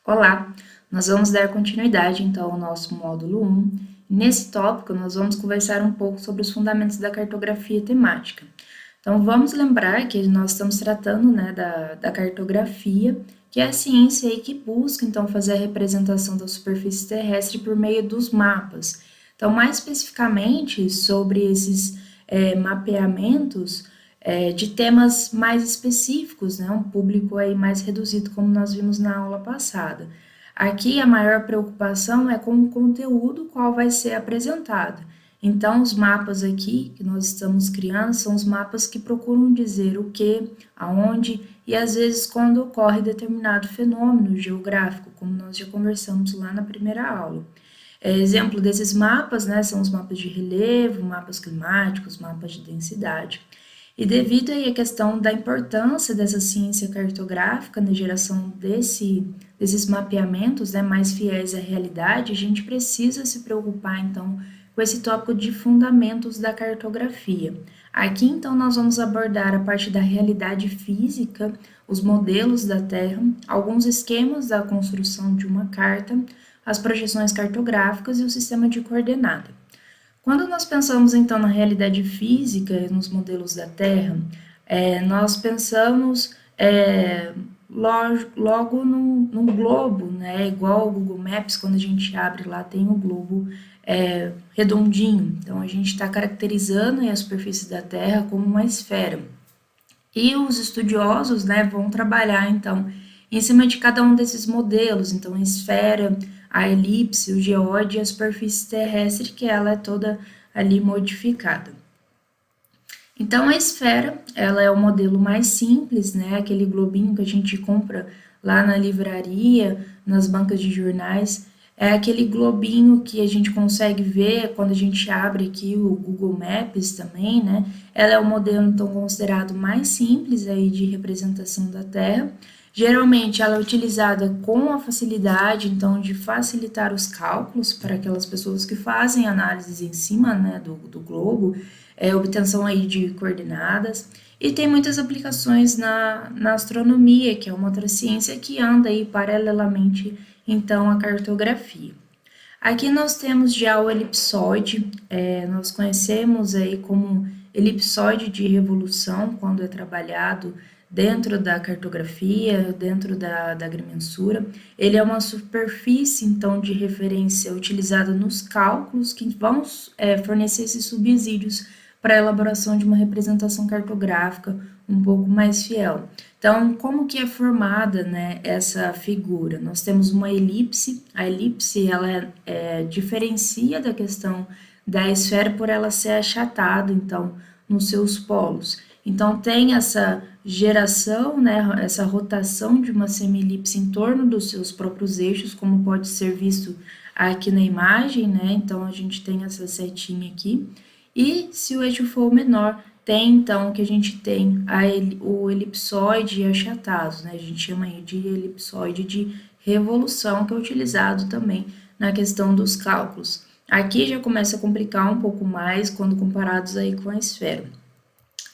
Olá, nós vamos dar continuidade então ao nosso módulo 1. Nesse tópico, nós vamos conversar um pouco sobre os fundamentos da cartografia temática. Então, vamos lembrar que nós estamos tratando da cartografia, que é a ciência aí que busca então fazer a representação da superfície terrestre por meio dos mapas. Então, mais especificamente sobre esses mapeamentos de temas mais específicos, né? Um público aí mais reduzido, como nós vimos na aula passada. Aqui a maior preocupação é com o conteúdo qual vai ser apresentado. Então, os mapas aqui que nós estamos criando são os mapas que procuram dizer o que, aonde e às vezes quando ocorre determinado fenômeno geográfico, como nós já conversamos lá na primeira aula. Exemplo desses mapas, né, são os mapas de relevo, mapas climáticos, mapas de densidade. E devido aí à questão da importância dessa ciência cartográfica na geração desses mapeamentos, né, mais fiéis à realidade, a gente precisa se preocupar, então, com esse tópico de fundamentos da cartografia. Aqui, então, nós vamos abordar a parte da realidade física, os modelos da Terra, alguns esquemas da construção de uma carta, as projeções cartográficas e o sistema de coordenada. Quando nós pensamos então na realidade física, nos modelos da Terra, nós pensamos logo num globo, né? Igual o Google Maps, quando a gente abre lá, tem o globo redondinho. Então a gente está caracterizando a superfície da Terra como uma esfera. E os estudiosos, né, vão trabalhar então em cima de cada um desses modelos, então a esfera, a elipse, o geóide e a superfície terrestre, que ela é toda ali modificada. Então, a esfera, ela é o modelo mais simples, né? Aquele globinho que a gente compra lá na livraria, nas bancas de jornais. É aquele globinho que a gente consegue ver quando a gente abre aqui o Google Maps também, né? Ela é o modelo, então, considerado mais simples aí de representação da Terra. Geralmente ela é utilizada com a facilidade, então, de facilitar os cálculos para aquelas pessoas que fazem análises em cima, né, do globo, obtenção aí de coordenadas, e tem muitas aplicações na astronomia, que é uma outra ciência que anda aí paralelamente, então, à cartografia. Aqui nós temos já o elipsoide, nós conhecemos aí como elipsoide de revolução, quando é trabalhado dentro da cartografia, dentro da agrimensura. Ele é uma superfície, então, de referência utilizada nos cálculos que vão fornecer esses subsídios para a elaboração de uma representação cartográfica um pouco mais fiel. Então, como que é formada, né, essa figura? Nós temos uma elipse. A elipse ela diferencia da questão da esfera por ela ser achatada, então, nos seus polos. Então, tem essa geração, né, essa rotação de uma semi-elipse em torno dos seus próprios eixos, como pode ser visto aqui na imagem, né? Então, a gente tem essa setinha aqui. E se o eixo for menor, tem então que a gente tem o elipsoide achatado, né? A gente chama aí de elipsoide de revolução, que é utilizado também na questão dos cálculos. Aqui já começa a complicar um pouco mais quando comparados aí com a esfera.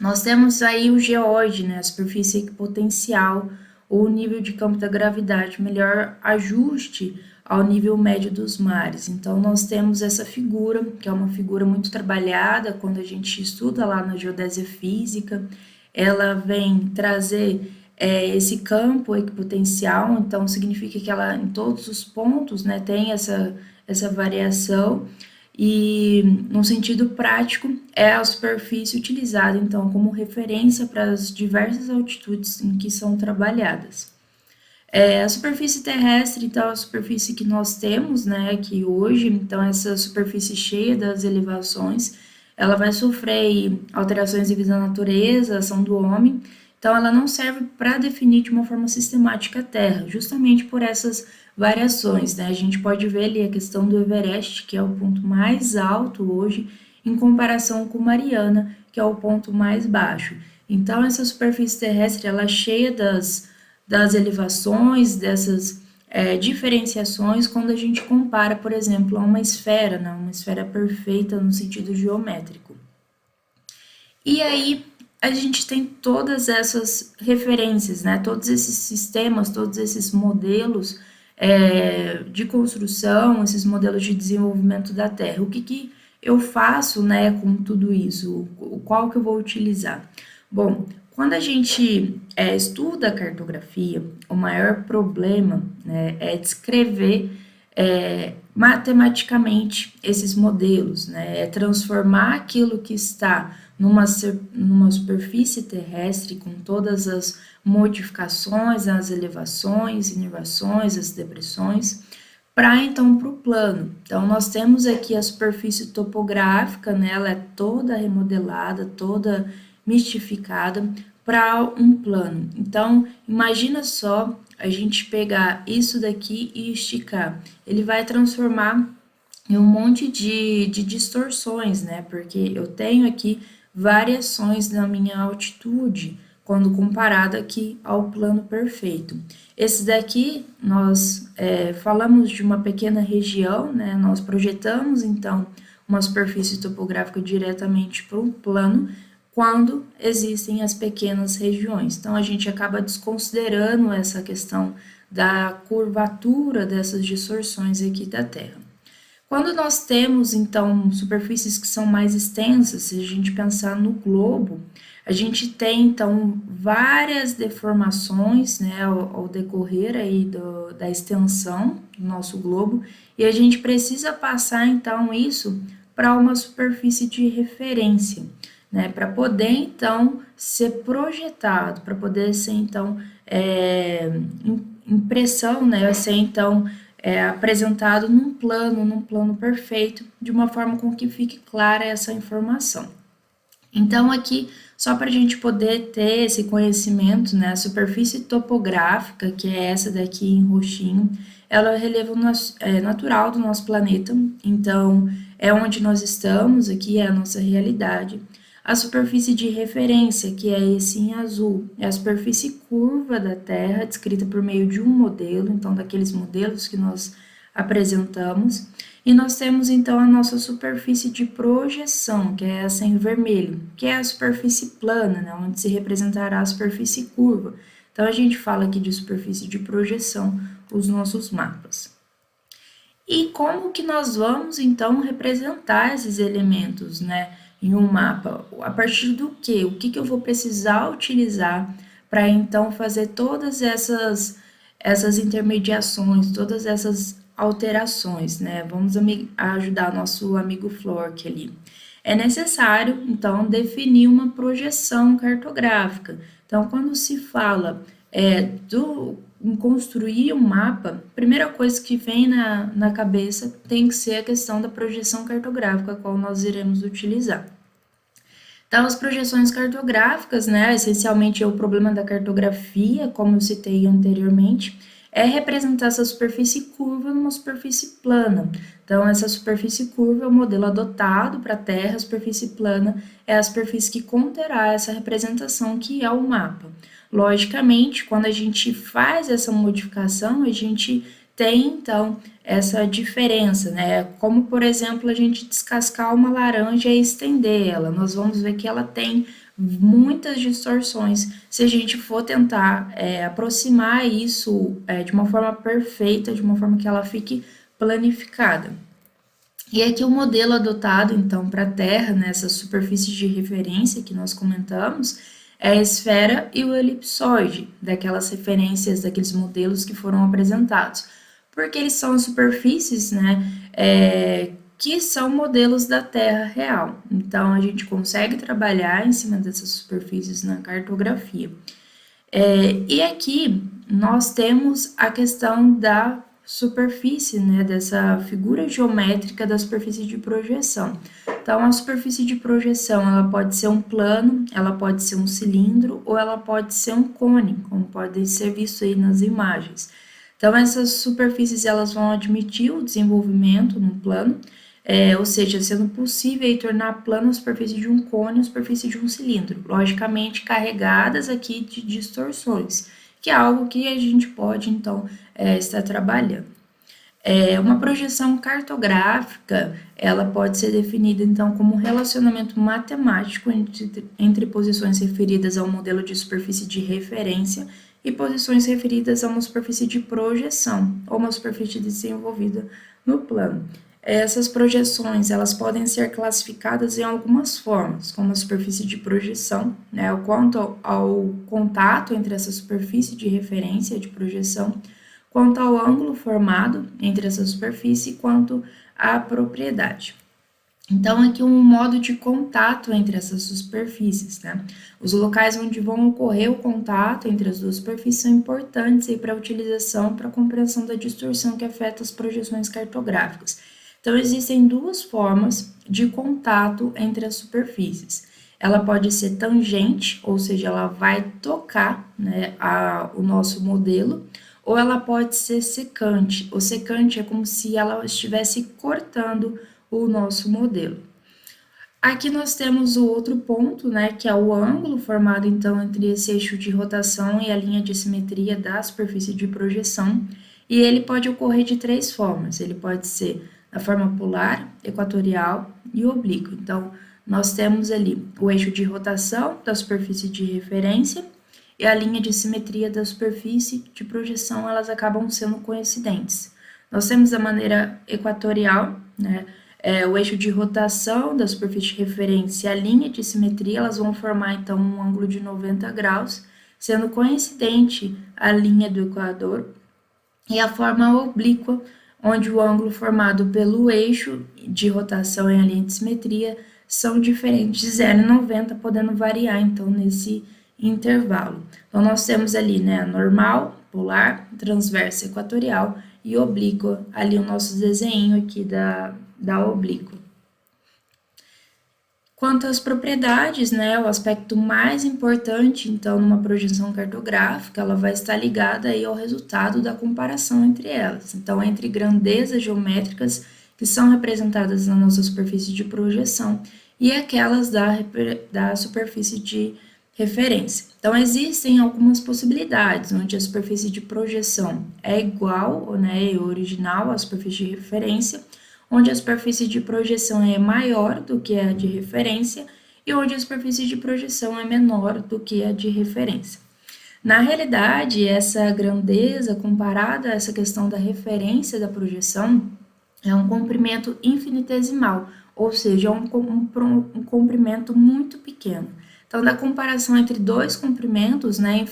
Nós temos aí o geóide, né, a superfície equipotencial, ou o nível de campo da gravidade, melhor ajuste ao nível médio dos mares. Então, nós temos essa figura, que é uma figura muito trabalhada quando a gente estuda lá na geodésia física. Ela vem trazer esse campo equipotencial, então significa que ela, em todos os pontos, né, tem essa variação. E, no sentido prático, é a superfície utilizada, então, como referência para as diversas altitudes em que são trabalhadas. A superfície terrestre, então, é a superfície que nós temos, né, aqui hoje, então, essa superfície cheia das elevações, ela vai sofrer alterações devido à natureza, ação do homem, então, ela não serve para definir de uma forma sistemática a Terra, justamente por essas variações, né? A gente pode ver ali a questão do Everest, que é o ponto mais alto hoje, em comparação com Mariana, que é o ponto mais baixo. Então, essa superfície terrestre, ela é cheia das elevações, dessas diferenciações, quando a gente compara, por exemplo, a uma esfera, né? Uma esfera perfeita no sentido geométrico. E aí, a gente tem todas essas referências, né? Todos esses sistemas, todos esses modelos de construção, esses modelos de desenvolvimento da Terra. O que eu faço, né, com tudo isso? Qual que eu vou utilizar? Bom, quando a gente estuda a cartografia, o maior problema, né, é descrever matematicamente esses modelos, né, é transformar aquilo que está numa superfície terrestre com todas as modificações, as elevações, inervações, as depressões, para então para o plano. Então, nós temos aqui a superfície topográfica, né, ela é toda remodelada, toda mistificada para um plano. Então, imagina só a gente pegar isso daqui e esticar. Ele vai transformar em um monte de distorções, né? Porque eu tenho aqui variações na minha altitude quando comparado aqui ao plano perfeito. Esse daqui nós falamos de uma pequena região, né? Nós projetamos então uma superfície topográfica diretamente para um plano quando existem as pequenas regiões. Então a gente acaba desconsiderando essa questão da curvatura dessas distorções aqui da Terra. Quando nós temos, então, superfícies que são mais extensas, se a gente pensar no globo, a gente tem, então, várias deformações, né, ao decorrer aí da extensão do nosso globo, e a gente precisa passar, então, isso para uma superfície de referência, né, para poder, então, ser projetado, para poder ser, então, impressão, né, ser, então, apresentado num plano perfeito, de uma forma com que fique clara essa informação. Então, aqui, só para a gente poder ter esse conhecimento, né, a superfície topográfica, que é essa daqui em roxinho, ela é o relevo natural do nosso planeta, então, é onde nós estamos, aqui é a nossa realidade. A superfície de referência, que é esse em azul, é a superfície curva da Terra, descrita por meio de um modelo, então daqueles modelos que nós apresentamos. E nós temos então a nossa superfície de projeção, que é essa em vermelho, que é a superfície plana, né, onde se representará a superfície curva. Então a gente fala aqui de superfície de projeção, os nossos mapas. E como que nós vamos então representar esses elementos, né, em um mapa? A partir do quê? O que eu vou precisar utilizar para então fazer todas essas intermediações, todas essas alterações, né? Vamos ajudar nosso amigo Flork ali. É necessário, então, definir uma projeção cartográfica. Então, quando se fala em construir um mapa, a primeira coisa que vem na cabeça tem que ser a questão da projeção cartográfica, a qual nós iremos utilizar. Então, as projeções cartográficas, né, essencialmente é o problema da cartografia, como eu citei anteriormente, é representar essa superfície curva numa superfície plana. Então, essa superfície curva é o modelo adotado para a Terra, a superfície plana é a superfície que conterá essa representação que é o mapa. Logicamente, quando a gente faz essa modificação, a gente tem, então, essa diferença, né? Como, por exemplo, a gente descascar uma laranja e estender ela. Nós vamos ver que ela tem muitas distorções se a gente for tentar aproximar isso de uma forma perfeita, de uma forma que ela fique planificada. E aqui o modelo adotado, então, para a Terra, nessa superfície de referência que nós comentamos, é a esfera e o elipsoide, daquelas referências, daqueles modelos que foram apresentados. Porque eles são as superfícies, né, que são modelos da Terra real. Então, a gente consegue trabalhar em cima dessas superfícies na cartografia. E aqui nós temos a questão da superfície, né, dessa figura geométrica da superfície de projeção. Então, a superfície de projeção, ela pode ser um plano, ela pode ser um cilindro ou ela pode ser um cone, como pode ser visto aí nas imagens. Então, essas superfícies, elas vão admitir o desenvolvimento no plano, ou seja, sendo possível tornar plana a superfície de um cone, a superfície de um cilindro, logicamente carregadas aqui de distorções, que é algo que a gente pode, então, estar trabalhando. Uma projeção cartográfica, ela pode ser definida, então, como um relacionamento matemático entre posições referidas ao modelo de superfície de referência e posições referidas a uma superfície de projeção ou uma superfície desenvolvida no plano. Essas projeções, elas podem ser classificadas em algumas formas, como a superfície de projeção, né, quanto ao contato entre essa superfície de referência de projeção, quanto ao ângulo formado entre essa superfície, quanto à propriedade. Então, aqui um modo de contato entre essas superfícies, né? Os locais onde vão ocorrer o contato entre as duas superfícies são importantes para a utilização, para a compreensão da distorção que afeta as projeções cartográficas. Então, existem duas formas de contato entre as superfícies. Ela pode ser tangente, ou seja, ela vai tocar, né, o nosso modelo, ou ela pode ser secante. O secante é como se ela estivesse cortando o nosso modelo. Aqui nós temos o outro ponto, né, que é o ângulo formado então entre esse eixo de rotação e a linha de simetria da superfície de projeção, e ele pode ocorrer de três formas. Ele pode ser na forma polar, equatorial e oblíqua. Então, nós temos ali o eixo de rotação da superfície de referência e a linha de simetria da superfície de projeção, elas acabam sendo coincidentes. Nós temos a maneira equatorial, né, o eixo de rotação da superfície de referência e a linha de simetria, elas vão formar então um ângulo de 90 graus, sendo coincidente a linha do equador, e a forma oblíqua, onde o ângulo formado pelo eixo de rotação e a linha de simetria são diferentes, 0,90, podendo variar então nesse intervalo. Então, nós temos ali, né, a normal, polar, transversa, equatorial e oblíqua, ali o nosso desenho aqui da oblíqua. Quanto às propriedades, né, o aspecto mais importante, então, numa projeção cartográfica, ela vai estar ligada aí ao resultado da comparação entre elas. Então, entre grandezas geométricas que são representadas na nossa superfície de projeção e aquelas da superfície de referência. Então, existem algumas possibilidades, onde a superfície de projeção é igual, né, original à superfície de referência, onde a superfície de projeção é maior do que a de referência e onde a superfície de projeção é menor do que a de referência. Na realidade, essa grandeza comparada a essa questão da referência da projeção é um comprimento infinitesimal, ou seja, um comprimento muito pequeno. Então, da comparação entre dois comprimentos, né,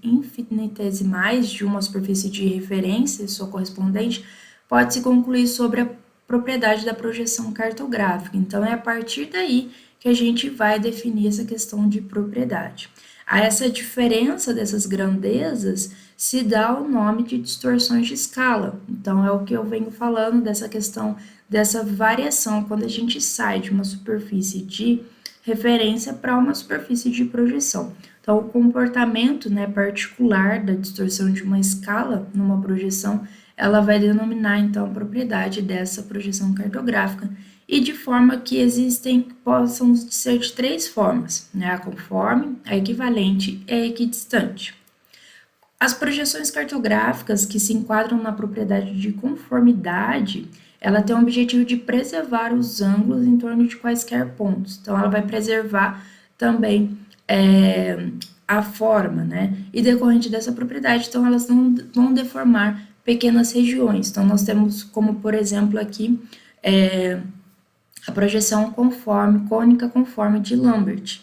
infinitesimais de uma superfície de referência e sua correspondente, pode-se concluir sobre a propriedade da projeção cartográfica. Então, é a partir daí que a gente vai definir essa questão de propriedade. A essa diferença dessas grandezas se dá o nome de distorções de escala. Então, é o que eu venho falando dessa questão, dessa variação, quando a gente sai de uma superfície de referência para uma superfície de projeção. Então, o comportamento, né, particular da distorção de uma escala numa projeção, ela vai denominar, então, a propriedade dessa projeção cartográfica, e de forma que possam ser de três formas, né, a conforme, a equivalente e a equidistante. As projeções cartográficas que se enquadram na propriedade de conformidade, ela tem o objetivo de preservar os ângulos em torno de quaisquer pontos. Então, ela vai preservar também a forma, né? E decorrente dessa propriedade, então, elas não vão deformar pequenas regiões. Então, nós temos como, por exemplo, aqui, a projeção cônica conforme de Lambert.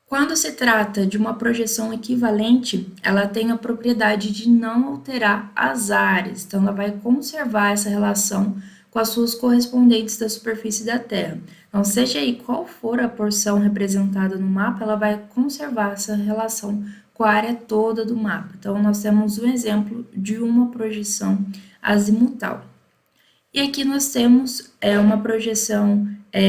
Quando se trata de uma projeção equivalente, ela tem a propriedade de não alterar as áreas, então ela vai conservar essa relação com as suas correspondentes da superfície da Terra. Então, seja aí qual for a porção representada no mapa, ela vai conservar essa relação com a área toda do mapa. Então, nós temos um exemplo de uma projeção azimutal. E aqui nós temos uma projeção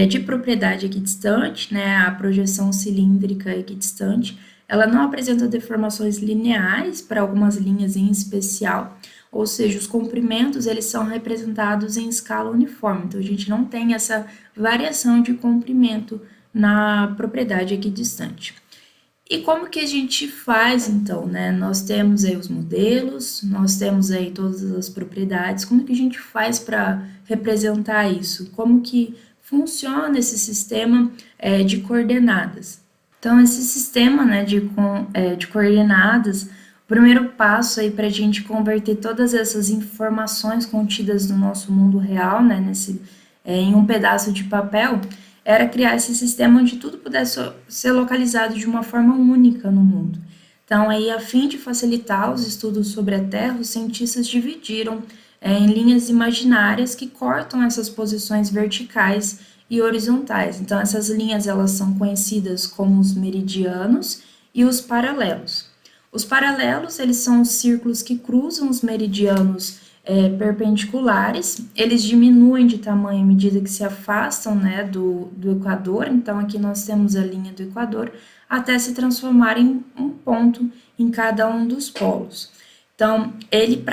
de propriedade equidistante, né, a projeção cilíndrica equidistante. Ela não apresenta deformações lineares para algumas linhas em especial, ou seja, os comprimentos eles são representados em escala uniforme. Então, a gente não tem essa variação de comprimento na propriedade equidistante. E como que a gente faz, então, né? Nós temos aí os modelos, nós temos aí todas as propriedades, como que a gente faz para representar isso? Como que funciona esse sistema de coordenadas? Então, esse sistema, né, de coordenadas, o primeiro passo aí para a gente converter todas essas informações contidas no nosso mundo real, né, em um pedaço de papel, era criar esse sistema onde tudo pudesse ser localizado de uma forma única no mundo. Então, aí, a fim de facilitar os estudos sobre a Terra, os cientistas dividiram em linhas imaginárias que cortam essas posições verticais e horizontais. Então, essas linhas elas são conhecidas como os meridianos e os paralelos. Os paralelos, eles são os círculos que cruzam os meridianos perpendiculares, eles diminuem de tamanho à medida que se afastam, né, do Equador, então aqui nós temos a linha do Equador, até se transformar em um ponto em cada um dos polos. Então, ele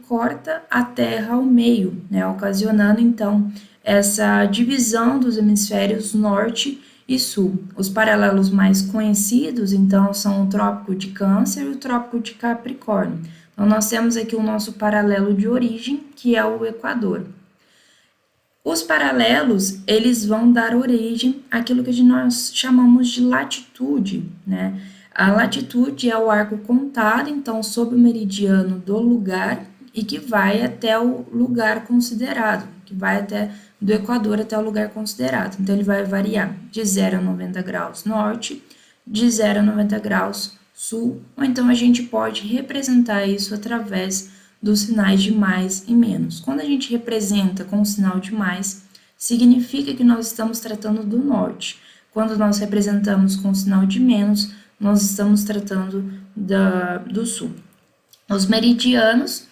corta a Terra ao meio, né, ocasionando então essa divisão dos hemisférios norte e sul. Os paralelos mais conhecidos, então, são o Trópico de Câncer e o Trópico de Capricórnio. Então, nós temos aqui o nosso paralelo de origem, que é o Equador. Os paralelos, eles vão dar origem àquilo que nós chamamos de latitude, né? A latitude é o arco contado, então, sobre o meridiano do lugar e que vai até o lugar considerado, que vai até do Equador até o lugar considerado. Então, ele vai variar de 0 a 90 graus norte, de 0 a 90 graus sul, ou então a gente pode representar isso através dos sinais de mais e menos. Quando a gente representa com o sinal de mais, significa que nós estamos tratando do norte. Quando nós representamos com o sinal de menos, nós estamos tratando do sul. Os meridianos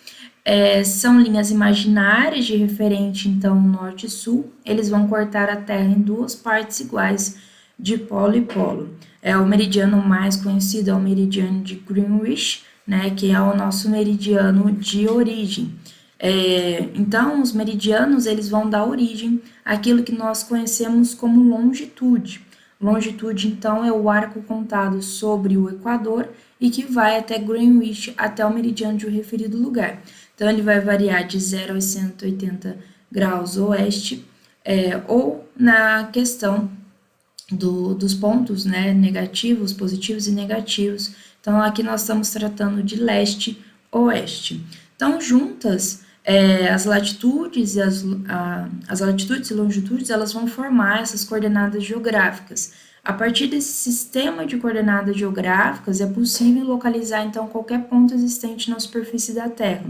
são linhas imaginárias de referente, então, norte e sul. Eles vão cortar a Terra em duas partes iguais, de polo e polo. O meridiano mais conhecido é o meridiano de Greenwich, né, que é o nosso meridiano de origem. Então, os meridianos, eles vão dar origem àquilo que nós conhecemos como longitude. Longitude, então, é o arco contado sobre o Equador e que vai até Greenwich, até o meridiano de um referido lugar. Então, ele vai variar de 0 a 180 graus oeste, ou na questão dos pontos, né, negativos, positivos e negativos. Então, aqui nós estamos tratando de leste-oeste. Então, juntas, as latitudes e longitudes, elas vão formar essas coordenadas geográficas. A partir desse sistema de coordenadas geográficas, é possível localizar, então, qualquer ponto existente na superfície da Terra,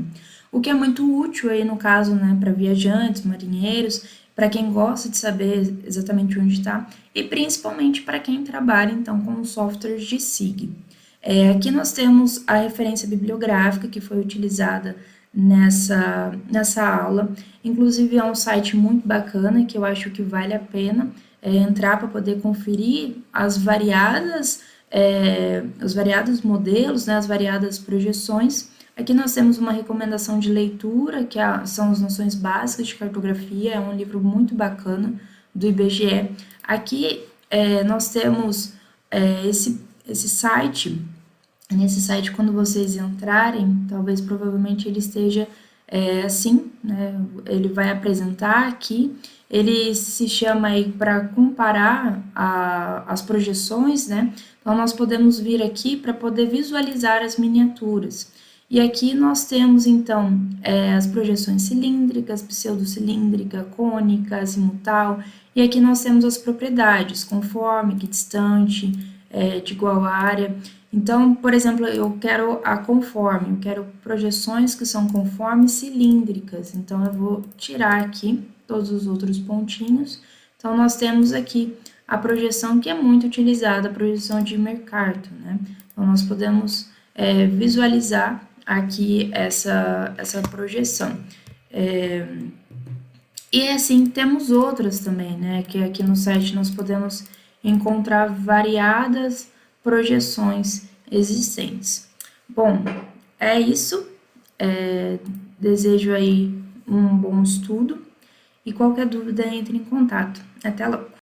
o que é muito útil aí, no caso, né, para viajantes, marinheiros, para quem gosta de saber exatamente onde está, e principalmente para quem trabalha, então, com os softwares de SIG. Aqui nós temos a referência bibliográfica que foi utilizada nessa aula. Inclusive, é um site muito bacana que eu acho que vale a pena entrar para poder conferir os variados modelos, né, as variadas projeções. Aqui nós temos uma recomendação de leitura, que são as noções básicas de cartografia, é um livro muito bacana do IBGE. Aqui nós temos esse site. Nesse site, quando vocês entrarem, provavelmente ele esteja assim, né? Ele vai apresentar aqui, ele se chama aí para comparar as projeções, né? Então, nós podemos vir aqui para poder visualizar as miniaturas. E aqui nós temos, então, as projeções cilíndricas, pseudocilíndrica, cônica, azimutal, e aqui nós temos as propriedades, conforme, equidistante, de igual área. Então, por exemplo, eu quero eu quero projeções que são conformes cilíndricas. Então, eu vou tirar aqui todos os outros pontinhos. Então, nós temos aqui a projeção que é muito utilizada, a projeção de Mercator, né? Então, nós podemos visualizar aqui essa projeção. E assim, temos outras também, né? Que aqui no site nós podemos encontrar variadas projeções existentes. Bom, é isso. Desejo aí um bom estudo e qualquer dúvida entre em contato. Até logo!